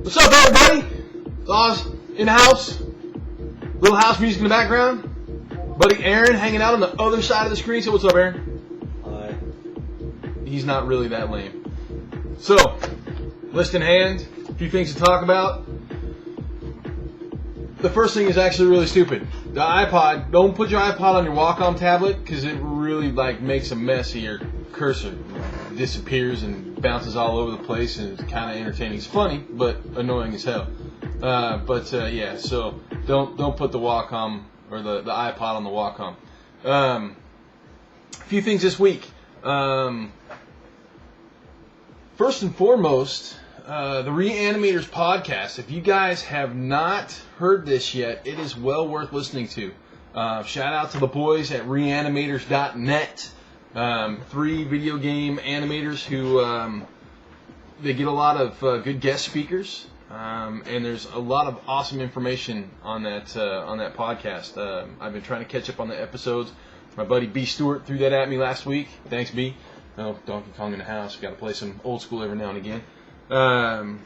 What's up, everybody? It's Oz in the house. Little house music in the background. Buddy Aaron hanging out on the other side of the screen. So what's up, Aaron? Hi. He's not really that lame. So, list in hand. A few things to talk about. The first thing is actually really stupid. The iPod. Don't put your iPod on your Wacom tablet because it really makes a mess of your cursor. It disappears and bounces all over the place, and it's kind of entertaining. It's funny, but annoying as hell. Yeah. So don't put the Wacom or the iPod on the Wacom. A few things this week. First and foremost, the Reanimators podcast. If you guys have not heard this yet, it is well worth listening to. Shout out to the boys at reanimators.net. 3 video game animators who they get a lot of good guest speakers, and there's a lot of awesome information on that podcast. I've been trying to catch up on the episodes. My buddy B Stewart threw that at me last week. Thanks, B. Oh, Donkey Kong in the house. Got to play some old school every now and again. The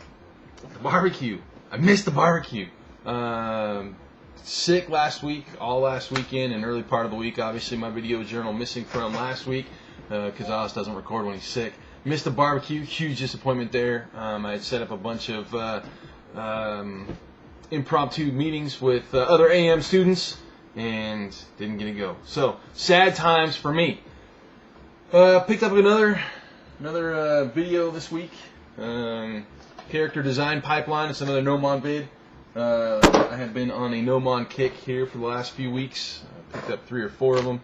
barbecue. I missed the barbecue. Sick last week, all last weekend, and early part of the week. Obviously, my video journal missing from last week because Oz doesn't record when he's sick. Missed the barbecue, huge disappointment there. I had set up a bunch of impromptu meetings with other AM students and didn't get to go. So, sad times for me. Picked up another video this week. Character design pipeline. It's another Gnomon vid. I have been on a Gnomon kick here for the last few weeks. I picked up 3 or 4 of them,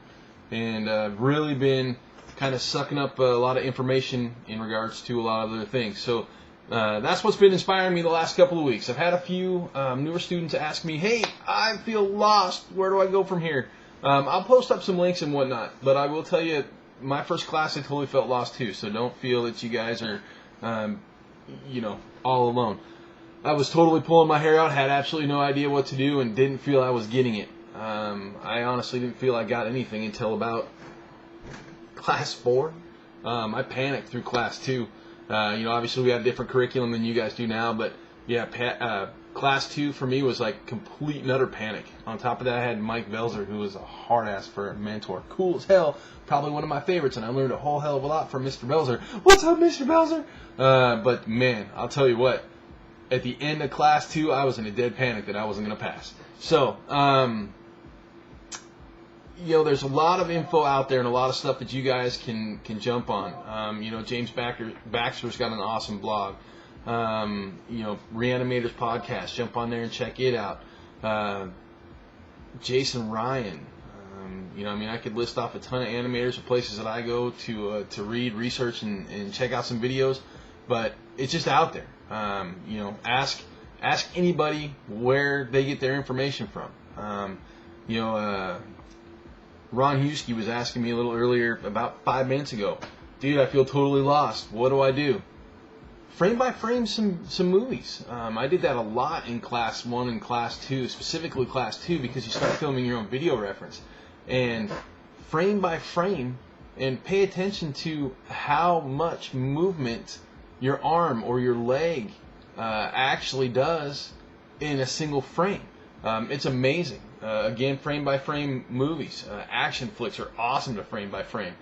and I've really been kind of sucking up a lot of information in regards to a lot of other things. So that's what's been inspiring me the last couple of weeks. I've had a few newer students ask me, hey, I feel lost. Where do I go from here? I'll post up some links and whatnot, but I will tell you, my first class I totally felt lost too, so don't feel that you guys are, all alone. I was totally pulling my hair out, had absolutely no idea what to do, and didn't feel I was getting it. I honestly didn't feel I got anything until about class 4. I panicked through class 2. Obviously we have a different curriculum than you guys do now, but yeah, class 2 for me was like complete and utter panic. On top of that, I had Mike Belzer, who was a hard ass for a mentor. Cool as hell, probably one of my favorites, and I learned a whole hell of a lot from Mr. Belzer. What's up, Mr. Belzer? But man, I'll tell you what. At the end of class 2, I was in a dead panic that I wasn't going to pass. So, there's a lot of info out there and a lot of stuff that you guys can jump on. James Baxter's got an awesome blog. Reanimators podcast. Jump on there and check it out. Jason Ryan. I could list off a ton of animators or places that I go to read, research, and check out some videos. But it's just out there. Ask anybody where they get their information from. Ron Husky was asking me a little earlier, about 5 minutes ago, dude, I feel totally lost. What do I do? Frame by frame some movies. I did that a lot in class 1 and class 2, specifically class 2, because you start filming your own video reference. And frame by frame, and pay attention to how much movement your arm or your leg actually does in a single frame. It's amazing. Again, frame by frame movies. Action flicks are awesome to frame by frame.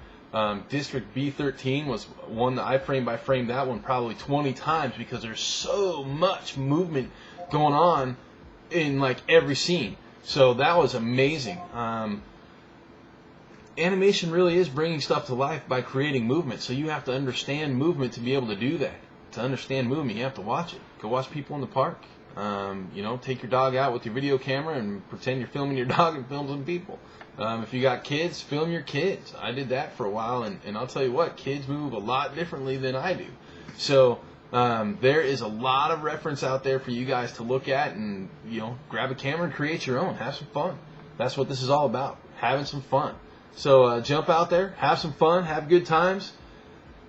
District B13 was one that I frame by frame that one probably 20 times because there's so much movement going on in every scene. So that was amazing. Animation really is bringing stuff to life by creating movement, so you have to understand movement to be able to do that. To understand movement, you have to watch it. Go watch people in the park. Take your dog out with your video camera and pretend you're filming your dog and film some people. If you got kids, film your kids. I did that for a while, and I'll tell you what, kids move a lot differently than I do. So there is a lot of reference out there for you guys to look at and, grab a camera and create your own. Have some fun. That's what this is all about, having some fun. So jump out there, have some fun, have good times.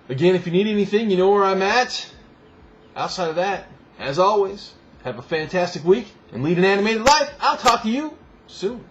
Again, if you need anything, you know where I'm at. Outside of that, as always, have a fantastic week and lead an animated life. I'll talk to you soon.